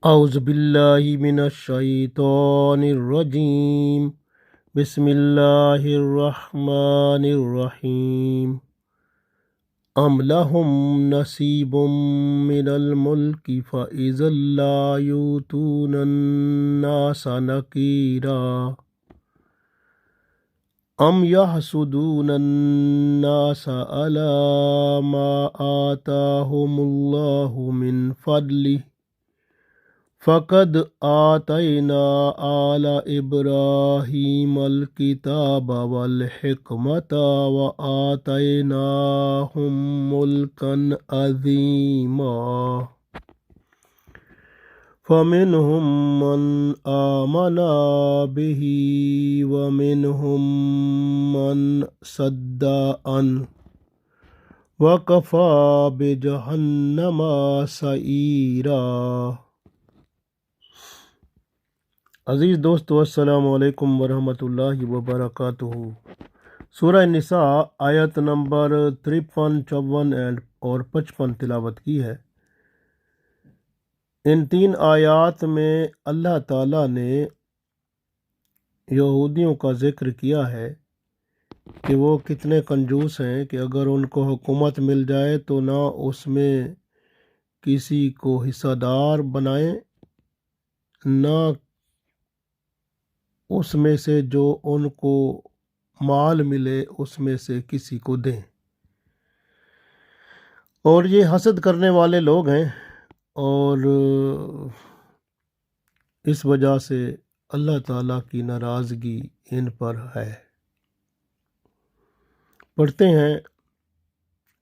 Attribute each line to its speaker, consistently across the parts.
Speaker 1: اعوذ باللہ من الشیطان الرجیم بسم اللہ الرحمن الرحیم ام لہم نصیب من الملک فإذا لا یؤتون الناس نقیرا ام یحسدون الناس علی ما آتاہم اللہ من فضلہ فقد آتینا آل ابراہیم الکتاب والحکمت وآتیناہم ملکا عظیما فمنہم من آمن بہ ومنہم من صد عنہ وکفی بجہنم سعیرا۔ عزیز دوستو، السلام علیکم ورحمۃ اللہ وبرکاتہ۔ سورہ نساء آیت نمبر 53، 54 اور 55 تلاوت کی ہے۔ ان 3 آیات میں اللہ تعالیٰ نے یہودیوں کا ذکر کیا ہے کہ وہ کتنے کنجوس ہیں کہ اگر ان کو حکومت مل جائے تو نہ اس میں کسی کو حصہ دار بنائیں، نہ اس میں سے جو ان کو مال ملے اس میں سے کسی کو دیں، اور یہ حسد کرنے والے لوگ ہیں، اور اس وجہ سے اللہ تعالیٰ کی ناراضگی ان پر ہے۔ پڑھتے ہیں،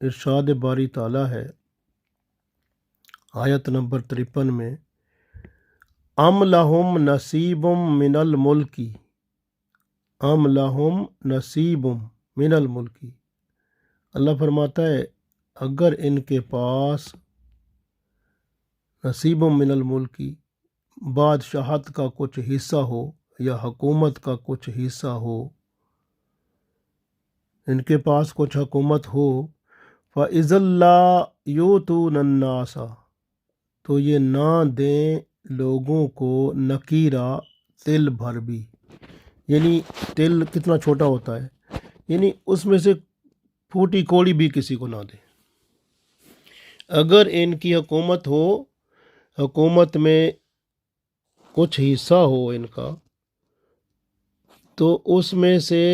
Speaker 1: ارشاد باری تعالیٰ ہے آیت نمبر 53 میں، ام لہم نصیب من الملک، ام لہم نصیب من الملک۔ اللہ فرماتا ہے اگر ان کے پاس نصیب من الملک، بادشاہت کا کچھ حصہ ہو یا حکومت کا کچھ حصہ ہو، ان کے پاس کچھ حکومت ہو، فَإِذَا لَا يُؤْتُونَ النَّاسَ، تو یہ نہ دیں لوگوں کو نقیرا، تل بھر بھی، یعنی تل کتنا چھوٹا ہوتا ہے، یعنی اس میں سے پھوٹی کوڑی بھی کسی کو نہ دیں۔ اگر ان کی حکومت ہو، حکومت میں کچھ حصہ ہو ان کا، تو اس میں سے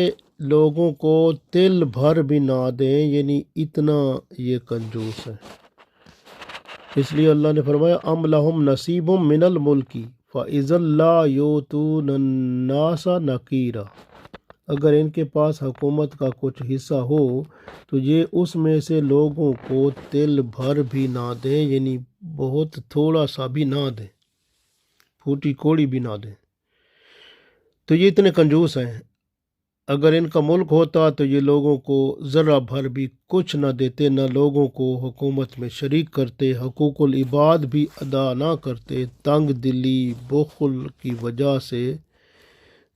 Speaker 1: لوگوں کو تل بھر بھی نہ دیں، یعنی اتنا یہ کنجوس ہے۔ اس لیے اللہ نے فرمایا ام لہم نصیب من الملک فاذا لا یؤتون الناس نقیرا، اگر ان کے پاس حکومت کا کچھ حصہ ہو تو یہ اس میں سے لوگوں کو تل بھر بھی نہ دیں، یعنی بہت تھوڑا سا بھی نہ دیں، پھوٹی کوڑی بھی نہ دیں۔ تو یہ اتنے کنجوس ہیں، اگر ان کا ملک ہوتا تو یہ لوگوں کو ذرہ بھر بھی کچھ نہ دیتے، نہ لوگوں کو حکومت میں شریک کرتے، حقوق العباد بھی ادا نہ کرتے۔ تنگ دلی، بخل کی وجہ سے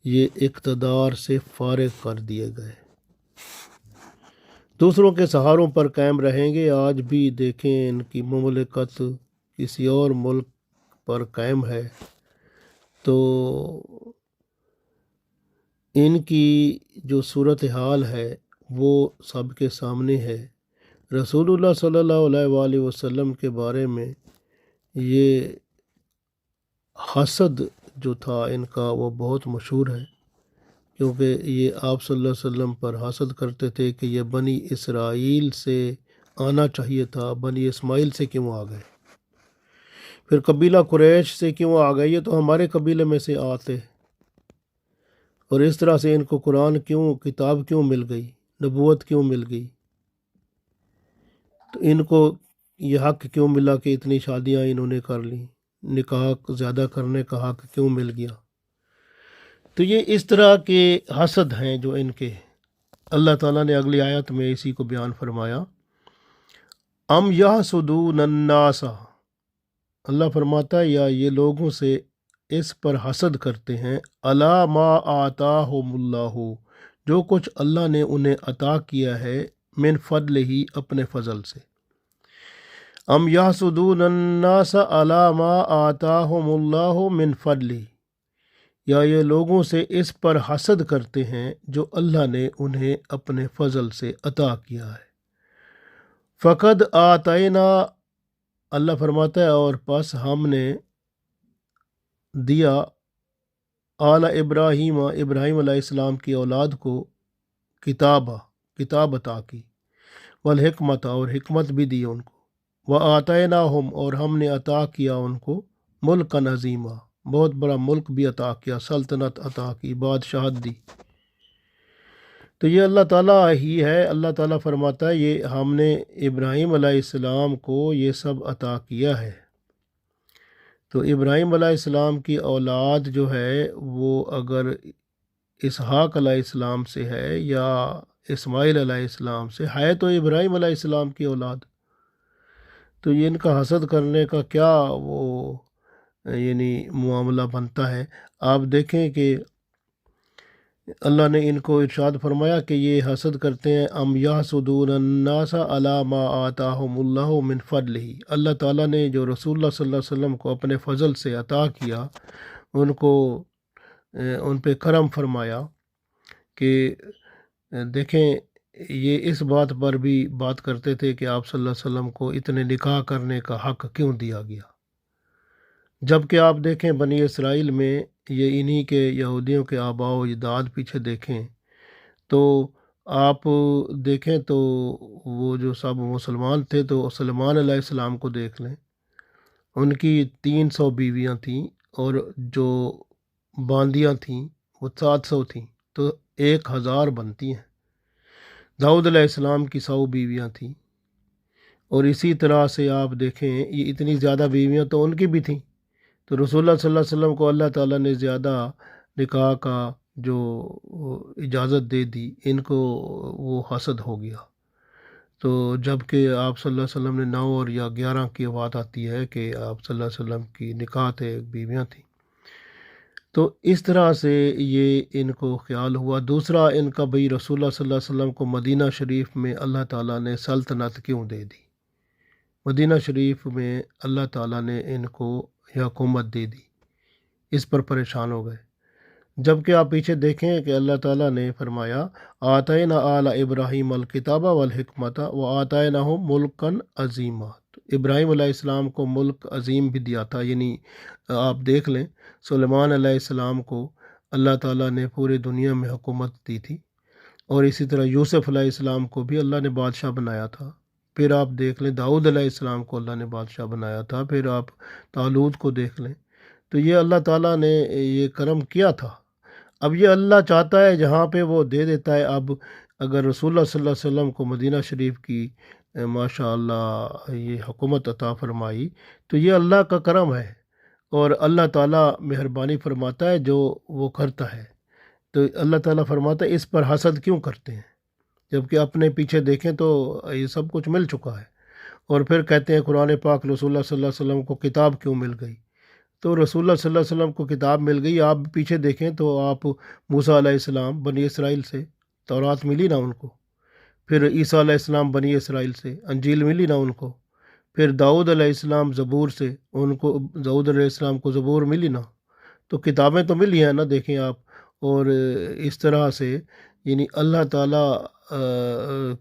Speaker 1: یہ اقتدار سے فارغ کر دیے گئے، دوسروں کے سہاروں پر قائم رہیں گے۔ آج بھی دیکھیں ان کی مملکت کسی اور ملک پر قائم ہے تو ان کی جو صورتحال ہے وہ سب کے سامنے ہے۔ رسول اللہ صلی اللہ علیہ وآلہ وسلم کے بارے میں یہ حسد جو تھا ان کا وہ بہت مشہور ہے، کیونکہ یہ آپ صلی اللہ علیہ وسلم پر حسد کرتے تھے کہ یہ بنی اسرائیل سے آنا چاہیے تھا، بنی اسماعیل سے کیوں آ گئے، پھر قبیلہ قریش سے کیوں آ گئے، یہ تو ہمارے قبیلے میں سے آتے، اور اس طرح سے ان کو قرآن کیوں، کتاب کیوں مل گئی، نبوت کیوں مل گئی، تو ان کو یہ حق کیوں ملا کہ اتنی شادیاں انہوں نے کر لیں، نکاح زیادہ کرنے کا حق کیوں مل گیا۔ تو یہ اس طرح کے حسد ہیں جو ان کے، اللہ تعالیٰ نے اگلی آیت میں اسی کو بیان فرمایا، ام یحسدون الناس، اللہ فرماتا ہے یا یہ لوگوں سے اس پر حسد کرتے ہیں، الا ما آتاہم اللہ، جو کچھ اللہ نے انہیں عطا کیا ہے، من فضل ہی، اپنے فضل سے۔ ام یحسدون الناس علی ما آتاہم اللہ من فضلہ، یا یہ لوگوں سے اس پر حسد کرتے ہیں جو اللہ نے انہیں اپنے فضل سے عطا کیا ہے۔ فقد آتینا، اللہ فرماتا ہے اور پس ہم نے دیا آل ابراہیم، ابراہیم علیہ السلام کی اولاد کو کتاب عطا کی، والحکمت، اور حکمت بھی دی ان کو، وآتیناہم، اور ہم نے عطا کیا ان کو ملکا عظیما، بہت بڑا ملک بھی عطا کیا، سلطنت عطا کی، بادشاہت دی۔ تو یہ اللہ تعالیٰ ہی ہے، اللہ تعالیٰ فرماتا ہے یہ ہم نے ابراہیم علیہ السلام کو یہ سب عطا کیا ہے۔ تو ابراہیم علیہ السلام کی اولاد جو ہے وہ اگر اسحاق علیہ السلام سے ہے یا اسماعیل علیہ السلام سے ہے تو ابراہیم علیہ السلام کی اولاد، تو یہ ان کا حسد کرنے کا کیا وہ یعنی معاملہ بنتا ہے۔ آپ دیکھیں کہ اللہ نے ان کو ارشاد فرمایا کہ یہ حسد کرتے ہیں، ام یحسدون الناس علی ما آتاہم اللہ من فضلہ، اللہ تعالیٰ نے جو رسول اللہ صلی اللہ علیہ وسلم کو اپنے فضل سے عطا کیا، ان کو ان پہ کرم فرمایا کہ دیکھیں یہ اس بات پر بھی بات کرتے تھے کہ آپ صلی اللہ علیہ وسلم کو اتنے نکاح کرنے کا حق کیوں دیا گیا، جبکہ آپ دیکھیں بنی اسرائیل میں یہ انہی کے یہودیوں کے آباء و اجداد پیچھے دیکھیں تو آپ دیکھیں تو وہ جو سب مسلمان تھے تو سلمان علیہ السلام کو دیکھ لیں، ان کی 300 بیویاں تھیں اور جو باندیاں تھیں وہ 700 تھیں، تو 1000 بنتی ہیں۔ داؤد علیہ السلام کی 100 بیویاں تھیں، اور اسی طرح سے آپ دیکھیں یہ اتنی زیادہ بیویاں تو ان کی بھی تھیں، تو رسول اللہ صلی اللہ علیہ وسلم کو اللہ تعالیٰ نے زیادہ نکاح کا جو اجازت دے دی، ان کو وہ حسد ہو گیا۔ تو جب کہ آپ صلی اللہ علیہ وسلم نے 9 اور یا 11 کی بات آتی ہے کہ آپ صلی اللہ علیہ وسلم کی نکاح تھے، بیویاں تھیں، تو اس طرح سے یہ ان کو خیال ہوا۔ دوسرا ان کا بھئی رسول اللہ صلی اللہ علیہ وسلم کو مدینہ شریف میں اللہ تعالیٰ نے سلطنت کیوں دے دی، مدینہ شریف میں اللہ تعالیٰ نے ان کو حکومت دے دی، اس پر پریشان ہو گئے۔ جبکہ آپ پیچھے دیکھیں کہ اللہ تعالیٰ نے فرمایا آتینا آل ابراہیم الکتاب والحکمت وآتیناہم ملکا عظیما، تو ابراہیم علیہ السلام کو ملک عظیم بھی دیا تھا، یعنی آپ دیکھ لیں سلیمان علیہ السلام کو اللہ تعالیٰ نے پوری دنیا میں حکومت دی تھی، اور اسی طرح یوسف علیہ السلام کو بھی اللہ نے بادشاہ بنایا تھا۔ پھر آپ دیکھ لیں داؤد علیہ السلام کو اللہ نے بادشاہ بنایا تھا، پھر آپ طالوت کو دیکھ لیں، تو یہ اللہ تعالیٰ نے یہ کرم کیا تھا۔ اب یہ اللہ چاہتا ہے جہاں پہ وہ دے دیتا ہے۔ اب اگر رسول اللہ صلی اللہ علیہ وسلم کو مدینہ شریف کی ماشاء اللہ یہ حکومت عطا فرمائی تو یہ اللہ کا کرم ہے، اور اللہ تعالیٰ مہربانی فرماتا ہے جو وہ کرتا ہے۔ تو اللہ تعالیٰ فرماتا ہے اس پر حسد کیوں کرتے ہیں، جبکہ اپنے پیچھے دیکھیں تو یہ سب کچھ مل چکا ہے، اور پھر کہتے ہیں قرآن پاک رسول اللہ صلی اللہ علیہ وسلم کو کتاب کیوں مل گئی، تو رسول اللہ صلی اللہ علیہ وسلم کو کتاب مل گئی۔ آپ پیچھے دیکھیں تو آپ موسیٰ علیہ السلام بنی اسرائیل سے تورات ملی نا ان کو، پھر عیسیٰ علیہ السلام بنی اسرائیل سے انجیل ملی نا ان کو، پھر داؤد علیہ السلام زبور سے ان کو، داؤد علیہ السلام کو زبور ملی نا، تو کتابیں تو ملی ہیں نا، دیکھیں آپ۔ اور اس طرح سے یعنی اللہ تعالیٰ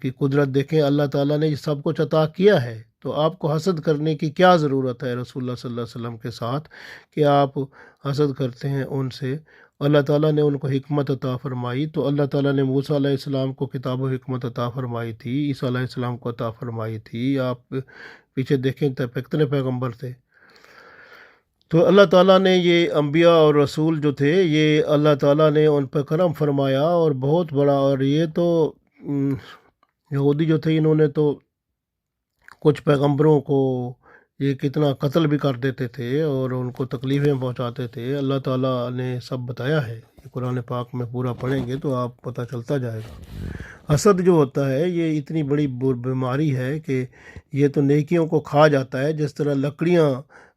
Speaker 1: کی قدرت دیکھیں، اللہ تعالیٰ نے یہ سب کچھ عطا کیا ہے، تو آپ کو حسد کرنے کی کیا ضرورت ہے رسول اللہ صلی اللہ علیہ وسلم کے ساتھ کہ آپ حسد کرتے ہیں ان سے۔ اللہ تعالیٰ نے ان کو حکمت عطا فرمائی، تو اللہ تعالیٰ نے موسیٰ علیہ السلام کو کتاب و حکمت عطا فرمائی تھی، عیسیٰ علیہ السلام کو عطا فرمائی تھی۔ آپ پیچھے دیکھیں تو کتنے پیغمبر تھے۔ تو اللہ تعالیٰ نے یہ انبیاء اور رسول جو تھے یہ اللہ تعالیٰ نے ان پہ کرم فرمایا، اور بہت بڑا۔ اور یہ تو یہودی جو تھے انہوں نے تو کچھ پیغمبروں کو یہ کتنا قتل بھی کر دیتے تھے اور ان کو تکلیفیں پہنچاتے تھے۔ اللہ تعالیٰ نے سب بتایا ہے، یہ قرآن پاک میں پورا پڑھیں گے تو آپ پتہ چلتا جائے گا۔ حسد جو ہوتا ہے یہ اتنی بڑی بیماری ہے کہ یہ تو نیکیوں کو کھا جاتا ہے، جس طرح لکڑیاں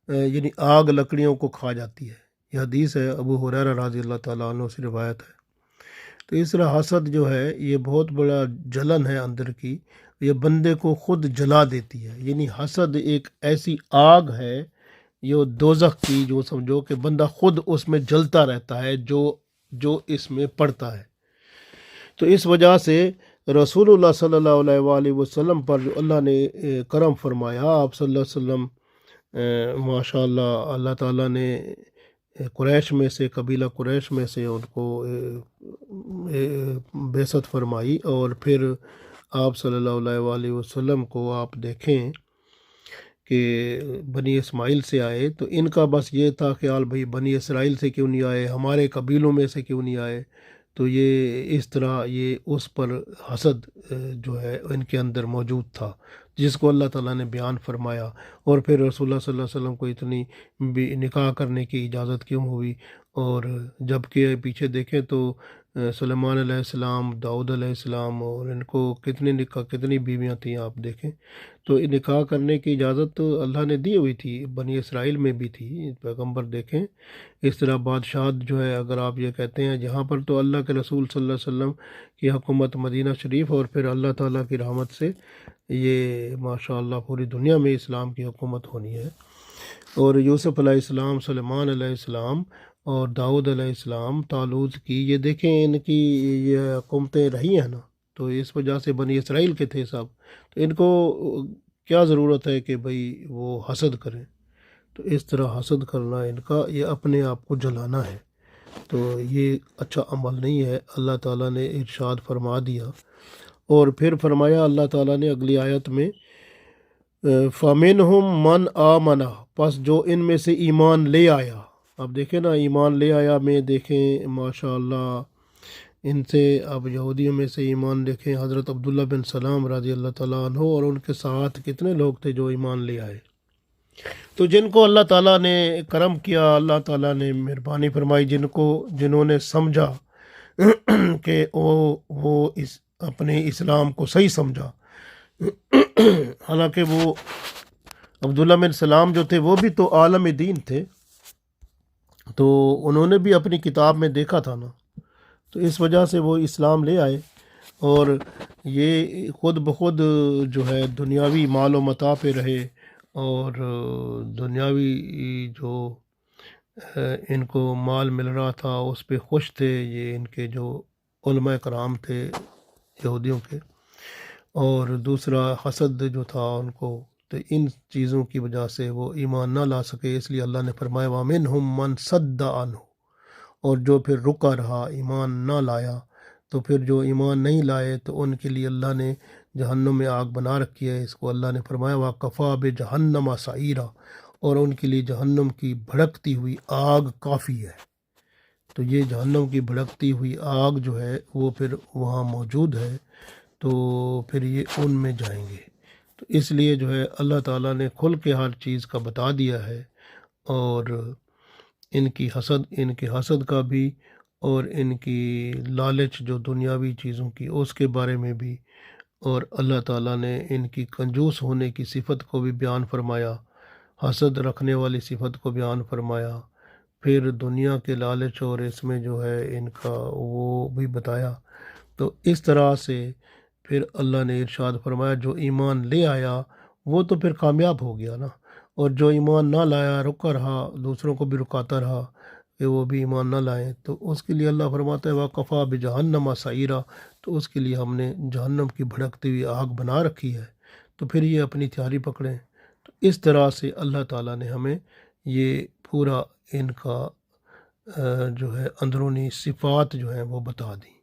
Speaker 1: یعنی آگ لکڑیوں کو کھا جاتی ہے۔ یہ حدیث ہے، ابو ہریرہ رضی اللہ تعالیٰ عنہ سے روایت ہے۔ تو اس طرح حسد جو ہے یہ بہت بڑا جلن ہے اندر کی، یہ بندے کو خود جلا دیتی ہے. یعنی حسد ایک ایسی آگ ہے یہ دوزخ کی، جو سمجھو کہ بندہ خود اس میں جلتا رہتا ہے جو اس میں پڑتا ہے. تو اس وجہ سے رسول اللہ صلی اللہ علیہ وآلہ وسلم پر جو اللہ نے کرم فرمایا، آپ صلی اللہ علیہ وسلم ماشاء اللہ اللہ تعالیٰ نے قریش میں سے، قبیلہ قریش میں سے ان کو بعثت فرمائی، اور پھر آپ صلی اللہ علیہ وآلہ وسلم کو آپ دیکھیں کہ بنی اسماعیل سے آئے، تو ان کا بس یہ تھا خیال بھئی بنی اسرائیل سے کیوں نہیں آئے، ہمارے قبیلوں میں سے کیوں نہیں آئے. تو یہ اس طرح یہ اس پر حسد جو ہے ان کے اندر موجود تھا، جس کو اللہ تعالیٰ نے بیان فرمایا. اور پھر رسول اللہ صلی اللہ علیہ وسلم کو اتنی بھی نکاح کرنے کی اجازت کیوں ہوئی، اور جب کہ پیچھے دیکھیں تو سلیمان علیہ السلام، داؤد علیہ السلام، اور ان کو کتنی بیویاں تھیں آپ دیکھیں. تو نکاح کرنے کی اجازت تو اللہ نے دی ہوئی تھی، بنی اسرائیل میں بھی تھی، پیغمبر دیکھیں. اس طرح بادشاہت جو ہے، اگر آپ یہ کہتے ہیں جہاں پر تو اللہ کے رسول صلی اللہ علیہ وسلم کی حکومت مدینہ شریف، اور پھر اللہ تعالیٰ کی رحمت سے یہ ماشاء اللہ پوری دنیا میں اسلام کی حکومت ہونی ہے. اور یوسف علیہ السلام، سلیمان علیہ السلام اور داؤد علیہ السلام، طالوت کی، یہ دیکھیں ان کی یہ حکومتیں رہی ہیں نا. تو اس وجہ سے بنی اسرائیل کے تھے سب، تو ان کو کیا ضرورت ہے کہ بھئی وہ حسد کریں. تو اس طرح حسد کرنا ان کا یہ اپنے آپ کو جلانا ہے، تو یہ اچھا عمل نہیں ہے. اللہ تعالیٰ نے ارشاد فرما دیا، اور پھر فرمایا اللہ تعالیٰ نے اگلی آیت میں فَمِنْهُمْ مَنْ آمَنَ، پس جو ان میں سے ایمان لے آیا. اب دیکھیں نا، ایمان لے آیا میں دیکھیں ماشاء اللہ ان سے، اب یہودیوں میں سے ایمان دیکھیں حضرت عبداللہ بن سلام رضی اللہ تعالیٰ عنہ، اور ان کے ساتھ کتنے لوگ تھے جو ایمان لے آئے. تو جن کو اللہ تعالیٰ نے کرم کیا، اللہ تعالیٰ نے مہربانی فرمائی، جنہوں نے سمجھا کہ وہ اپنے اسلام کو صحیح سمجھا. حالانکہ وہ عبداللہ بن سلام جو تھے وہ بھی تو عالم دین تھے، تو انہوں نے بھی اپنی کتاب میں دیکھا تھا نا، تو اس وجہ سے وہ اسلام لے آئے. اور یہ خود بخود جو ہے دنیاوی مال و متاع پہ رہے، اور دنیاوی جو ان کو مال مل رہا تھا اس پہ خوش تھے. یہ ان کے جو علماء کرام تھے یہودیوں کے. اور دوسرا حسد جو تھا ان کو، تو ان چیزوں کی وجہ سے وہ ایمان نہ لا سکے. اس لیے اللہ نے فرمایا وَمِنْهُمْ مَنْ صَدَّ عَنْهُ، اور جو پھر رکا رہا، ایمان نہ لایا، تو پھر جو ایمان نہیں لائے تو ان کے لیے اللہ نے جہنم میں آگ بنا رکھی ہے. اس کو اللہ نے فرمایا وَكَفَىٰ بِجَهَنَّمَ سَعِيرًا، اور ان کے لیے جہنم کی بھڑکتی ہوئی آگ کافی ہے. تو یہ جہنم کی بھڑکتی ہوئی آگ جو ہے وہ پھر وہاں موجود ہے، تو پھر یہ ان میں جائیں گے. تو اس لیے جو ہے اللہ تعالیٰ نے کھل کے ہر چیز کا بتا دیا ہے، اور ان کے حسد کا بھی، اور ان کی لالچ جو دنیاوی چیزوں کی اس کے بارے میں بھی. اور اللہ تعالیٰ نے ان کی کنجوس ہونے کی صفت کو بھی بیان فرمایا، حسد رکھنے والی صفت کو بیان فرمایا، پھر دنیا کے لالچ اور اس میں جو ہے ان کا وہ بھی بتایا. تو اس طرح سے پھر اللہ نے ارشاد فرمایا جو ایمان لے آیا وہ تو پھر کامیاب ہو گیا نا، اور جو ایمان نہ لایا، رکا رہا، دوسروں کو بھی رکاتا رہا کہ وہ بھی ایمان نہ لائیں، تو اس کے لیے اللہ فرماتا ہے وَكَفَىٰ بِجَهَنَّمَ سَعِيرًا، تو اس کے لیے ہم نے جہنم کی بھڑکتی ہوئی آگ بنا رکھی ہے. تو پھر یہ اپنی تیاری پکڑیں. تو اس طرح سے اللہ تعالیٰ نے ہمیں یہ پورا ان کا جو ہے اندرونی صفات جو ہیں وہ بتا دیں.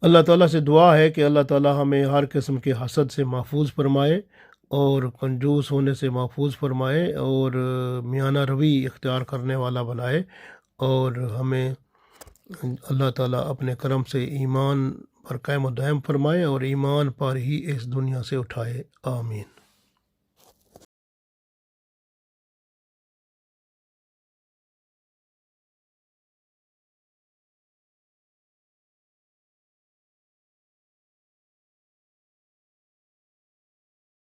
Speaker 1: اللہ تعالیٰ سے دعا ہے کہ اللہ تعالیٰ ہمیں ہر قسم کے حسد سے محفوظ فرمائے، اور کنجوس ہونے سے محفوظ فرمائے، اور میانہ روی اختیار کرنے والا بنائے، اور ہمیں اللہ تعالیٰ اپنے کرم سے ایمان پر قائم و دائم فرمائے، اور ایمان پر ہی اس دنیا سے اٹھائے. آمین.